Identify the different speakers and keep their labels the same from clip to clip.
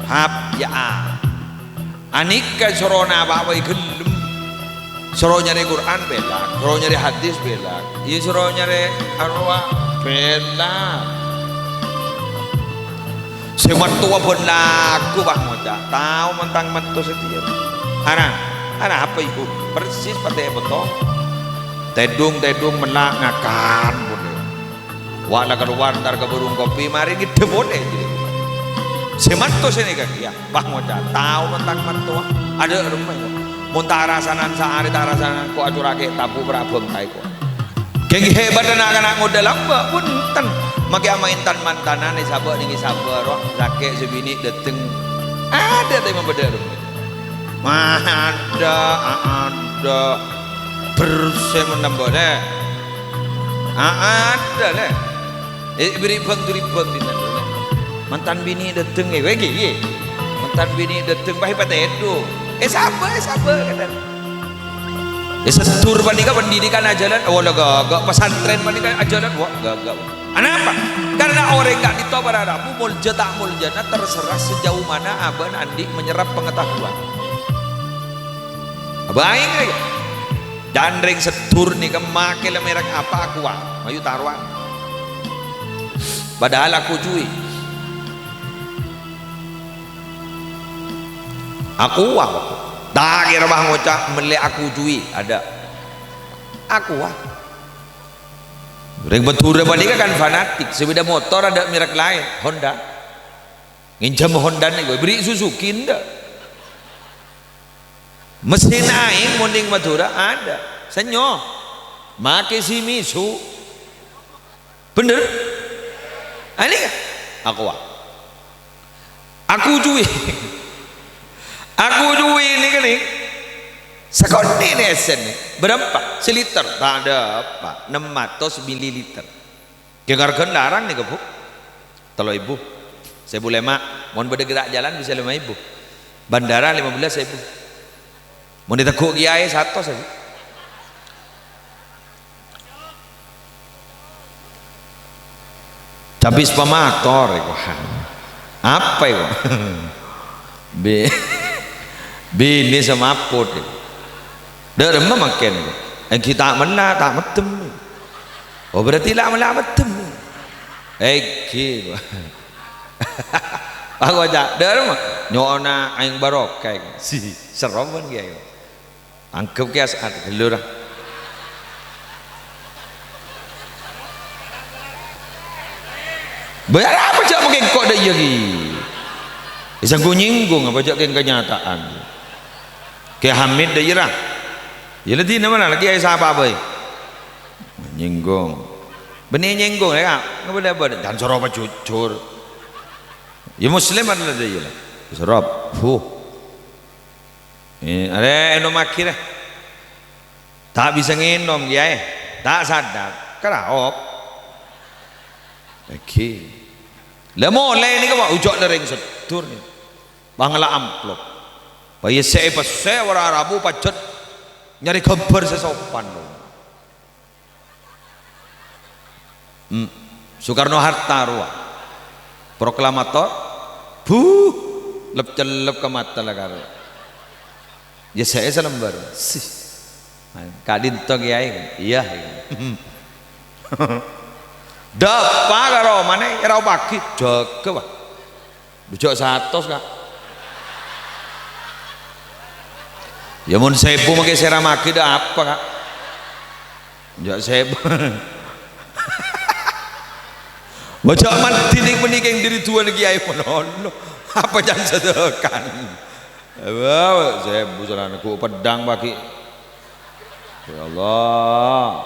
Speaker 1: hap ya anik ka sorona bawai gelem soro nyari Quran bela soro nyari hadis bela iya soro nyari arwah bela semat tua pun laku bang moja tahu mentang mentu setia anak apa itu persis pada betul tedung menak ngakan boleh wala keluar ntar ke burung kopi mari gitu boleh semat tuh sini kan ya bang moja tahu mentang mentu ada rumah muntah rasanan sehari tak rasanan kok acurake tabu berabung kai kok geng hebat anak-anak model lamba punten maki ama intan mantanan ni sabar nih sabar roh laki sebini deteng ada tapi membeda ada bersih menambah deh ada deh beri bang turi bang di sana mantan bini deteng wegi mantan bini deteng bahi pada itu sabar kata setur bandingkan pendidikan ajaran wala gagak pesantren bandingkan ajaran wah gagak kenapa? Karena orang gak ditobar Arabu mulja tak muljana terserah sejauh mana aban andi menyerap pengetahuan baik lagi dan ring setur nih kemakai merek apa aku mayu taruhan padahal aku cuy aku tak kira bang ngocak melek aku cuy ada aku ring betul bandingkan kan fanatik sepeda motor ada merek lain Honda nginjam Honda nih gue beri Suzuki ndak mesin aing mending Madura ada senyo make Shimizu bener ini kan aku cuy ini kan nih sekondi nih esen nih berapa seliter tak ada apa 600 mililiter kegargan larang nih kebu kalau ibu saya boleh mak mohon bergerak jalan bisa 5.000 bandara 15.000 mau diteguk kiai 100 saja tapi sepamator apa itu bini semaput dah remah makin yang kita mana tak metem oh berarti lah malah metem gitu aku aja dah remah nyona aing barok kayak si seroman kayak angkep kayak saat gelur bayar apa cak mungkin kok ada lagi isang ku nyinggung apa cak kenyataan kayak Hamid dah irah ya nanti mana lagi ayah siapa boy nyinggung benih nyinggung ya nggak boleh dan sorop jujur ya muslim adalah dia lah sorop ada enom akhirnya tak bisa nginom ya tak sadar keraop oke lah mulai ni kau ujok lering setur ni bangla amplop bayi saya pas saya orang Arabu pacet nyari kabar sesopan dong Soekarno Hatta ruah proklamator lep celep ke mata lah karo ya saya selembar sih kadin tok ya iya dapa karo mana karo pagi jaga pak bujok 100 kak ya mun sebu make seramaki dah apa kak jak sebu bocok mati ning menikeng diri tua lagi ayo menolong apa jangan sedekan wah sebu saranaku pedang baki ya Allah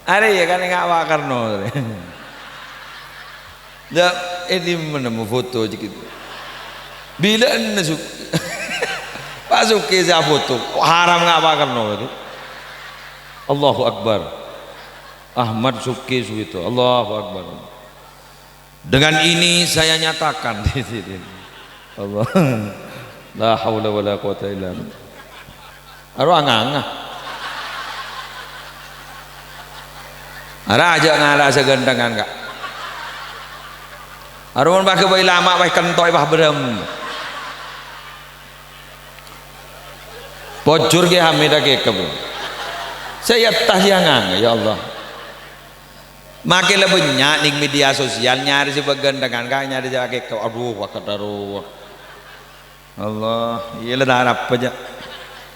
Speaker 1: ada ya kan enggak wakar no ya ini menemu foto gitu bila nasuk Pak Suki saya foto haram enggak wakar no itu Allahu Akbar Ahmad Suki itu Allahu Akbar dengan ini saya nyatakan Allah la haula wala quwata illa billah arwah ada aja ngalah segendangan kak Arun bah ke bayi lama bah kentoi bah berem. Bocor ke hamidah ke kebun. Saya tahyangan ya Allah. Makin lebih banyak di media sosial nyari sebagian dengan kaya nyari jaga ke aduh wakataruh Allah iya lah darap aja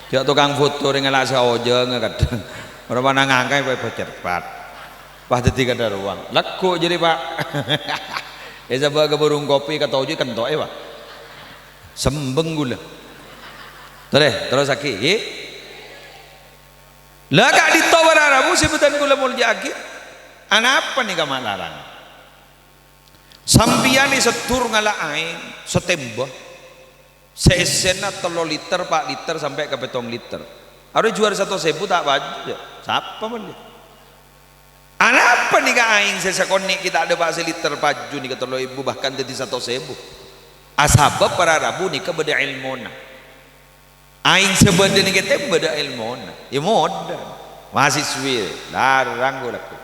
Speaker 1: dia tukang foto dengan lah saoja nggak orang mana ngangkai bercepat pas detik ada ruang laku jadi pak esa baga burung kopi kata ojo kentoi pak sembeng gula terus sakit lah kak ditawar arabu sebutan gula mau jagi apa nih kamalaran sampian setur ngalain setembah seesena 3 liter 4 liter sampai ke 7 liter harus jual 1.000 tak baju siapa man dia apa nih ka aing sesekoni kita ada pak liter baju nih ke 3.000 bahkan jadi 1.000 asabab para rabu nih ke beda ilmona aing sebenarnya nih kita beda ilmona ya modal mahasiswi larang gue laku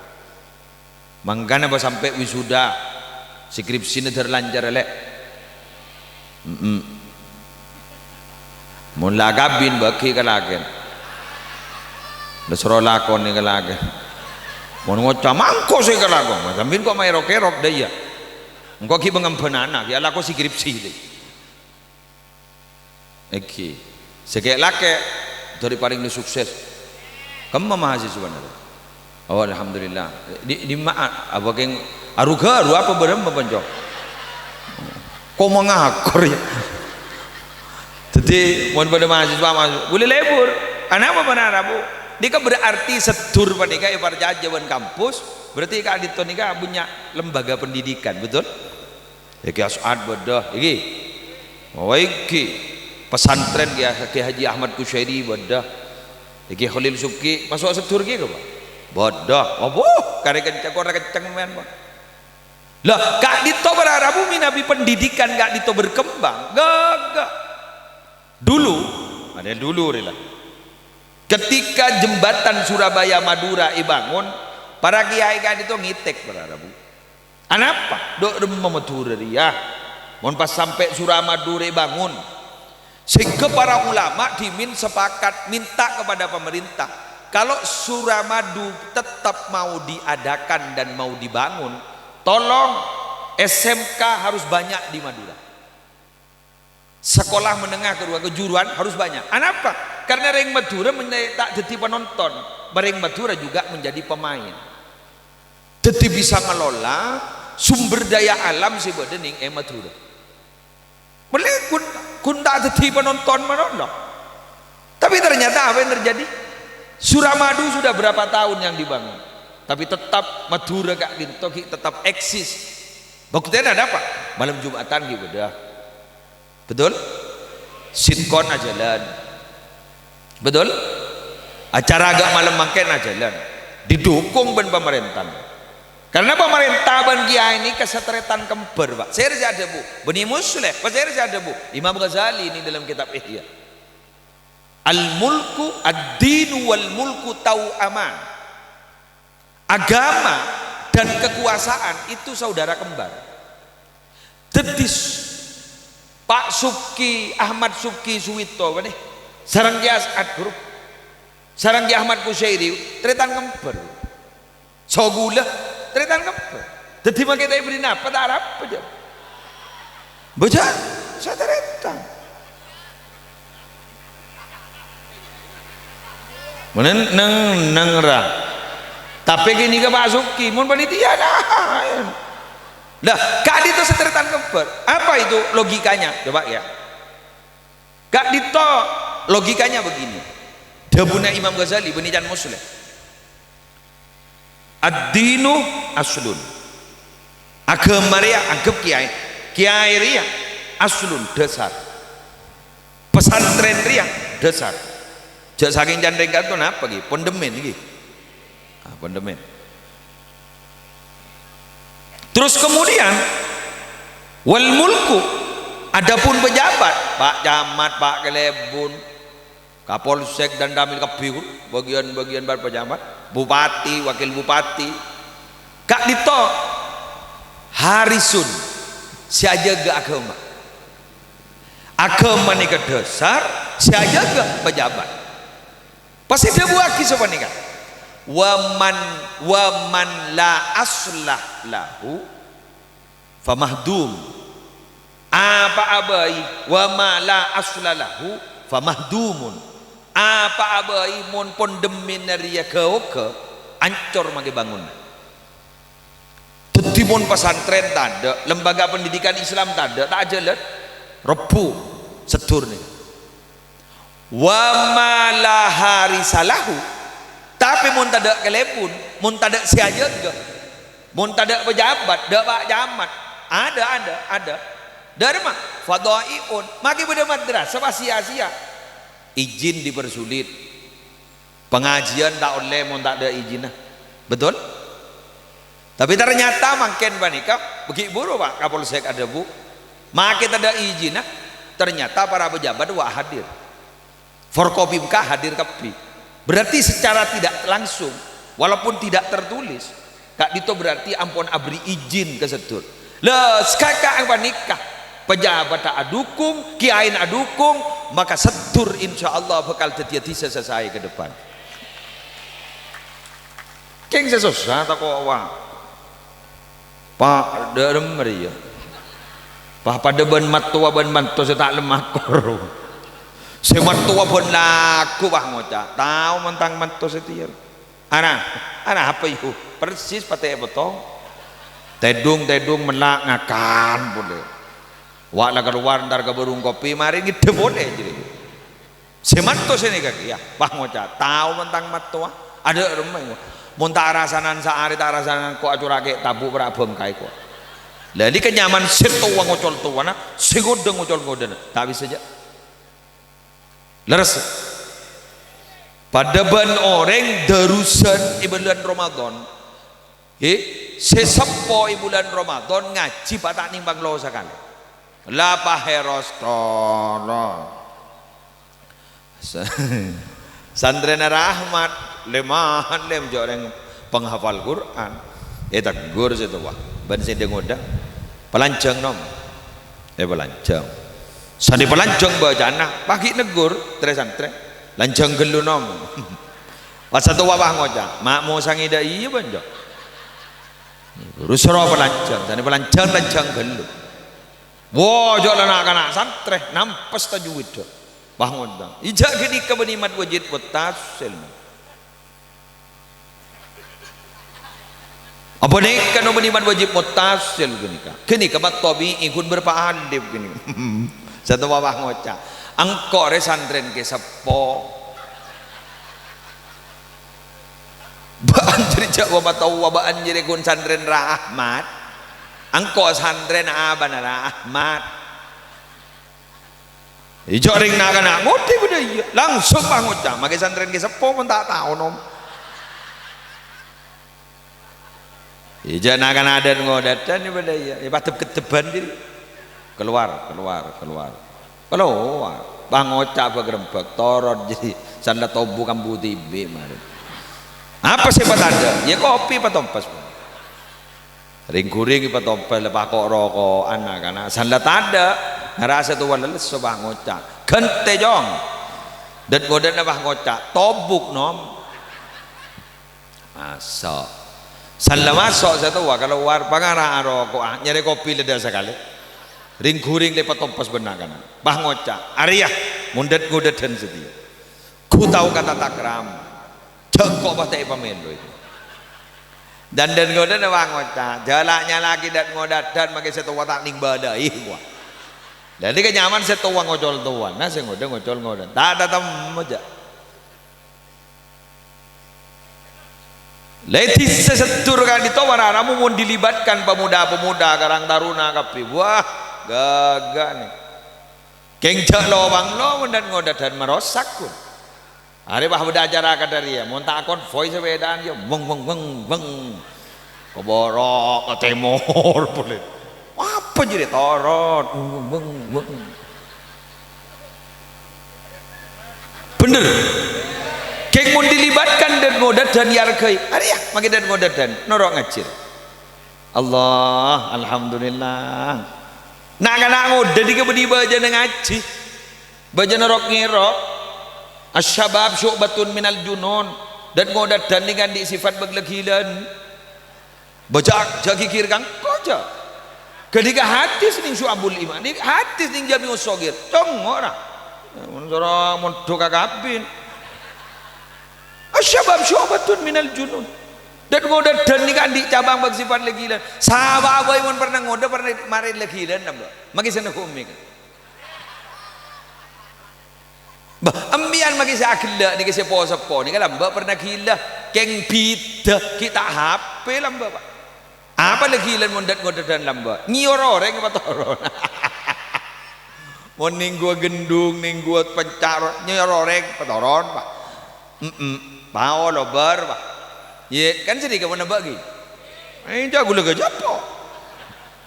Speaker 1: mangkana ba sampai wisuda skripsi terlanjar elek mun lagabin baki kalagen lesro lakon ni kalagen mun ngoca mangko se kalagon sambil kok mai rokerok daya engko ki bengampenana ya lako skripsi deh iki sekek lake dari paling sukses kamu mahasiswa nada. Oh alhamdulillah di maaf apa keng arugaru apa berem banjok kok mengakor ya jadi mohon pada mahasiswa masuk boleh lebur anak apa benar bu dika berarti setur pada dika ibarat jajawan kampus berarti kak adito nika punya lembaga pendidikan betul iki asad bedah iki oh iki pesantren ki Haji Ahmad Kusyairi bedah iki Khalil Subki masuk setur ki apa bodoh, oh karena kencang men lah kak dito berarabu minabi pendidikan kak dito berkembang gak dulu ada dulu rela ketika jembatan Surabaya Madura dibangun para kiai kak dito ngitek berarabu anapa dok rumah Madura ya mon pas sampai Suramadura bangun sehingga para ulama dimin sepakat minta kepada pemerintah kalau Suramadu tetap mau diadakan dan mau dibangun, tolong SMK harus banyak di Madura. Sekolah menengah kedua kejuruan harus banyak. Kenapa? Karena Reng Madura tak jadi penonton, Reng Madura juga menjadi pemain. Jadi bisa ngelola sumber daya alam si Badening Madura. Boleh kun tak jadi penonton mana? Tapi ternyata apa yang terjadi? Suramadu sudah berapa tahun yang dibangun tapi tetap Madura kak Dintoki tetap eksis buktinya ada apa? Malam Jumatan gitu dah betul? Sitkon ajalan betul? Acara agak malam mangken ajalan didukung ben pemerintah karena pemerintah ban kiai ini kesetretan kembar pak saya harus ada bu Bani Musleh saya harus ada bu Imam Ghazali ini dalam kitab Ihya al-mulku ad-dinu wal mulku tau'aman agama dan kekuasaan itu saudara kembar jadi Pak Subki Ahmad Subki Suwito sarang ki As'ad bro sarang ki Ahmad Kusyairi tretan kembar sogula tretan kembar jadi makanya beri napa tak harap aja baca saya tretan neng ra tapi gini ke Pak Suki mun panitia dah kak dito seteritan kembar apa itu logikanya coba ya kak dito logikanya begini dabuna Imam Ghazali benijan Muslim ad-dinu aslun agama ria anggap kiai ria aslun dasar pesantren ria dasar jak saking jandeng kanton apa gitu pondemen gitu pondemen terus kemudian wal mulku adapun pejabat Pak Camat Pak Kelebun Kapolsek dan Damil Kebiu bagian-bagian pejabat bupati wakil bupati kak dito harisun sia jaga agama ni ke dasar, sia jaga pejabat pasti dia buat kisah ni kan. Waman la aslah lahu famahdum. Apa abai wa ma la aslah lahu famahdumun. Apa abai mon pon demin ria ke ancor mage bangun. Tetibon pesantren tak ada, lembaga pendidikan Islam tak ada, tak jelas repu setur ni. Wa ma la harisalahu. Tapi mun tak ada telepon, mun tak ada sia jaga, mun tak ada pejabat, dak pak jamat. Ada. Dari mah fadaiun, magi pada madrasah sia-sia. Izin dipersulit. Pengajian tak oleh mun tak ada izin. Betul? Tapi ternyata makin banika bagi buru Pak Kapolsek ada bu. Makin ada izin. Ternyata para pejabat wah hadir. Forkopimka hadir kepi. Berarti secara tidak langsung, walaupun tidak tertulis, kak dito berarti ampun abri izin ke setur. Lah sekaka yang nikah, pejabat tak adukung, kiai adukung, maka setur insya Allah bakal terjadi selesai ke depan. Keng sesusah tak kau awak, Pak dalam meriah, Pak pada ben matua saya tak lemah koru. Semat tua pun laku bah ngoca. Tahu mentang mantu setir. Anak apa itu? Persis pakai betul. Tedung melak ngakan boleh. Wak lah keluar ntar ke burung kopi mari gitu boleh jadi. Semat tu sini kaki ya. Bah ngoca. Tahu mentang matua. Ada remeh. Muntah rasanan sehari tak rasanan kok acurake tabu berabang kai kok. Jadi kenyaman setua ngocol tua na. Segodeng ngocol ngoden. Tak bisa saja. Leres pada ban orang darusan bulan Ramadan sesepo bulan Ramadan ngaji patah nimbang lo sekali lapa heros tolong santren rahmat lemahan lem joreng penghafal Quran tak gur situ wah ban sendeng udah pelancang nom pelancang sandi pelancong bajana pagi negur tre lancang gelu nom pas satu wabah ngoja mak mau sangi dah iya banjo rusro pelancong sandi pelancong lancang gelu wajok anak santre nampas tajwid bah ngoja ijak gini kebenimat wajid putasil apa nih kan benimat wajib mutasil gini kemat tobi ikut berpahandip gini satu wabah ngoca angkor santren ke sepo baan jadi jawab atau wabaan jadi kun santren rahmat angkor santren aban rahmat ijo ring naga motif udah iya langsung bang ngoca makai santren ke sepo pun tak tahu nom ijo naga nadan ngodatan ini pada iya patut keteban diri keluar bang ocak bergerembak torot jadi sanda tobu kambu tibe mari apa sih patanda ya kopi patompas ring-kuring patompas lepas kok rokok anak sanda tanda ngerasa tuh wala leso bang ocak kente jong dan godan bang ocak tobuk nom masuk sanda masuk saya tahu kalau war pangarang rokok nyari kopi leda sekali ring-kuring lepas tompas benar kan bah ngoca Arya mundet-mundet dan setia ku tahu kata takram jengkok patai pamendo itu dan ngodan bah ngoca jalaknya lagi dan ngodat dan makai setua tak ning badai gua jadi kenyaman setua ngocol tuan nah saya ngocol ngodan tak ada tamu aja Leti sesetur kan itu waranamu mau dilibatkan pemuda-pemuda karang taruna kapi wah gagak nih kengcak lobang lo dan ngodat dan merosak pun hari bah beda acara kadari ya mau tak konvoy sepedaan ya beng keborok ke temor boleh apa jadi torot beng bener keng mau dilibatkan dan ngodat dan yarkai hari ya makin dan ngodat dan norok ngacir Allah alhamdulillah nak kana ngode di kebedi baja ngaji baja nerok ngirok asyabab syu'batun minal junun dan ngodat dan dengan di sifat beglegilan baca jagi kir kang koja ketika hadis ning syu'abul iman ning hadis ning jami usogir congora mun sora mun doka kabin asyabab syu'batun minal junun dan ngodat dan dengan di cabang bag sifat legilan sahabat boy mun pernah ngoda pernah mari legilan nambah magi sana humi kan ambian magi sa akila ni kasi po sa po ni kalamba pernah gila keng pita kita HP lamba pak apa legilan mundat ngodat dan lamba ngiororeng apa toron mon ning gua gendung ning gua pencar ngiororeng patoron pak pao lobar pak ye kan sedih kamu nambah lagi jago lega japo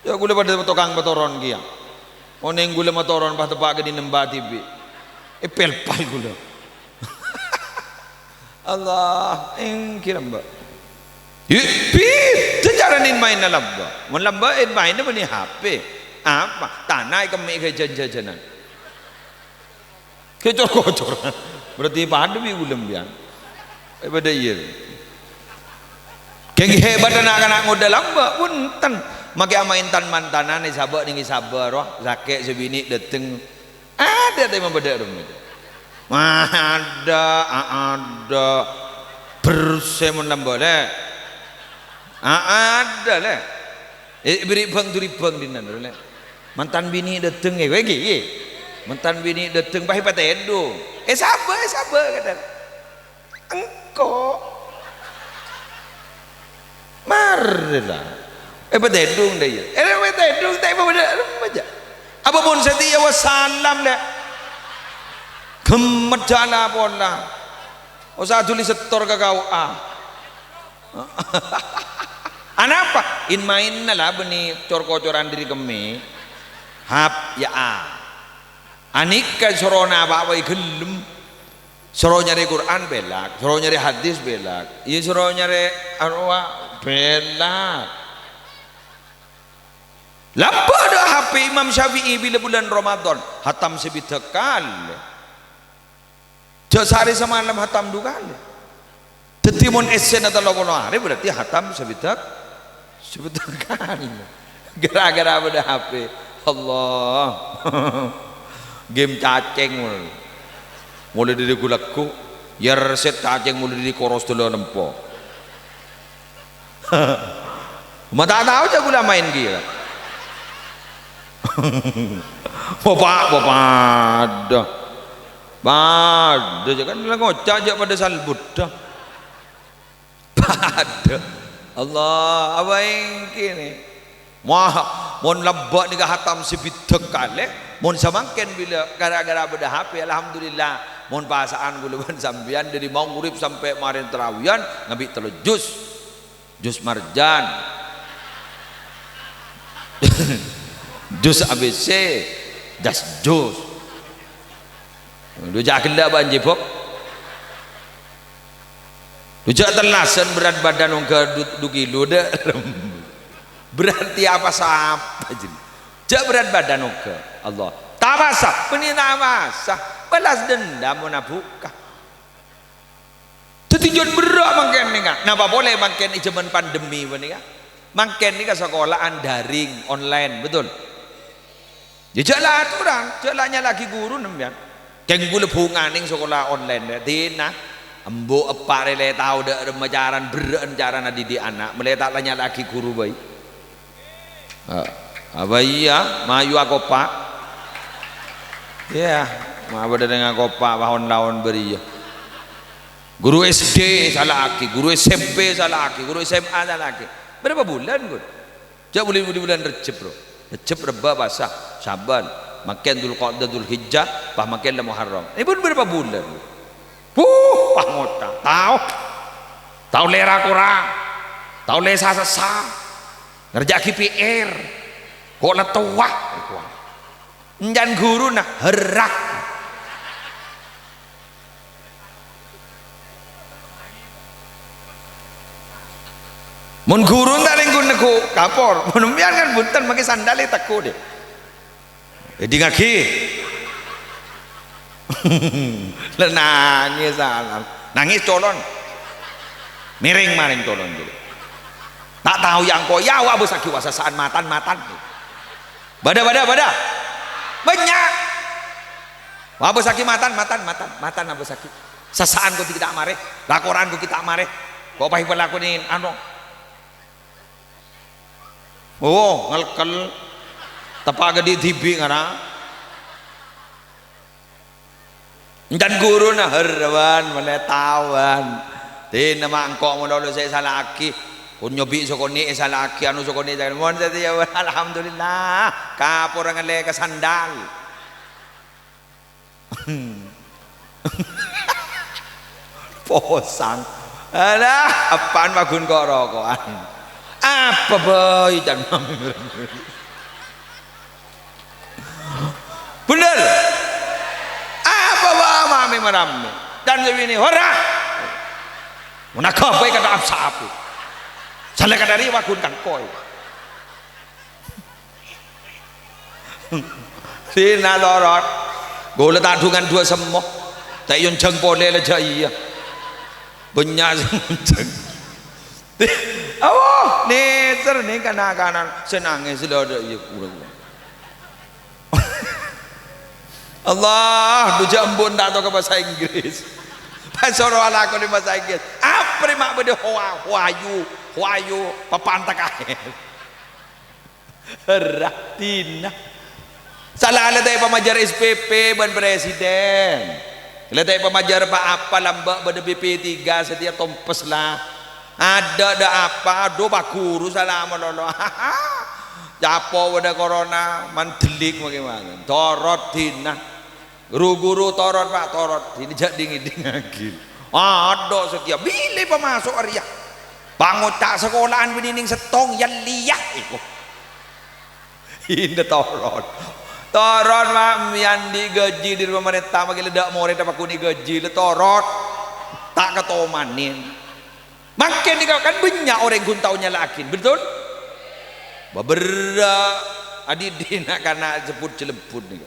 Speaker 1: jago lega pada tukang patoron kia mon ning gula motoron pas tepak ke di nembah tibi pelpal gula Allah engkir mbak pit jaranin main na lamba mon lamba main na bani HP apa tanah kami ke jajanan kecor-kocor berarti padu bi ulam biang pada iya keng hebat anak-anak ngoda lamba punten maki amain tan mantanan ni sabar ning sabar wah zakek sebini dateng ada tapi membeda rumah ada bersemun lamba le ada le beri bang duri bang dinan le mantan bini dateng wegi mantan bini dateng bahi patedo sabar kata engko marlah patedo deh patedo tak membeda rumah aja apapun setia wassalam le gemet jala pola usah tulis setor ke kau anapa in main lah beni cor-cocoran diri kemi hap ya anika sorona apa gelem soro nyari Quran belak soro nyari hadis belak iya soro nyari arwah belak lapa ada HP Imam Syafi'i bila bulan Ramadan hatam sebitakal jasari semalam hatam dukal tetimun esen atau lokono hari berarti hatam sebitakal gara-gara ada HP Allah game cacing mulai dari gulaku ya reset cacing mulai dari koros dulu nempo mata tahu aja gula main gila pada jangan bilang ngocak aja pada salbut dah pada Allah apa yang kini mon labak ni hatam sebitak kali mon samangken bila gara-gara beda HP alhamdulillah mon pasaan guluban sambian dari maghrib sampai marin terawian ngabi telu jus marjan jus ABC das jus lu jak kena banjir pop lu jak telasan berat badan ke 2 kilo dah berarti apa sapa jadi jak berat badan ke Allah tak basah ini tak basah balas dendam mana buka tujuan berat makan ni kan napa boleh makan di zaman pandemi ni kan makan ni kan sekolahan daring online betul ya jalan aturan jalannya lagi guru nembian keng gula bunga ning sekolah online dina embo apa rele tahu dak remajaran beren cara didik anak meletak tanya lagi guru baik apa iya mayu aku pak ya ma beda dengan kopak bahon-lahon beri guru SD salah aki guru SMP salah aki guru SMA salah aki berapa bulan gue jak bulan Recep bro Recep Reba basah Syaban makin Dzulqa'dah Dzulhijjah bah makin Muharram ini pun berapa bulan pah ngota tahu lera kurang tahu lesa sesa ngerja KPR kok lah tua njan guru nah herak mun guru tak lengkun neku kapor mun kan bunten pakai sandal teku deh Jadi ngaki. Nangis salam. Nangis colon. Miring maring colon gitu. Tak tahu yang kau ya wa besaki wasasaan matan. Bada. Banyak. Wa besaki matan besaki. Sasaan kau tidak mare, laporan kau kita mare. Kau pahi pelakunin anu. Oh, ngelkel tepaga di TV ngara. Dan guru nah herwan menetawan. Tin nama engkau modal saya salah aki. Kun nyobi sokoni salah aki anu sokoni jangan mon ya alhamdulillah. Kapur ngale ke sandal. Posang. Alah, apaan magun kok rokokan. Apa boy dan mami. Bener. Apa bah mami merami. Dan ini hora. Munakah boy kata absapu. Salah kata dari magun kan koi. Sina lorot. Gula tadungan dua semua. Tak yun jeng pole le jaya. Banyak jeng. Oh, neser nih kanan senangnya sudah ada iya kurang. Allah, du jambon tak tahu ke bahasa Inggris. Pasoro ala aku di bahasa Inggris. Apa mak bede huayu papantak air. Ratina. Salah ada pemajar SPP ban presiden. Letak pemajar pak apa lambak pada BP3 setia tompes lah. Ada apa do pak guru salah melolo. Japo pada corona mantelik bagaimana? Torot tina. Guru torot pak torot. Ini jadi ngiding. Ada setia bile pemasuk Arya. Bangun tak sekolahan benining setong yang liyak itu. Ini torot. Torot mak yang digaji di pemerintah bagi ledak more dapat kuni gaji le torot tak ketomanin makin kan banyak orang guntaunya lakin betul beberapa adidina karena jemput celemput nih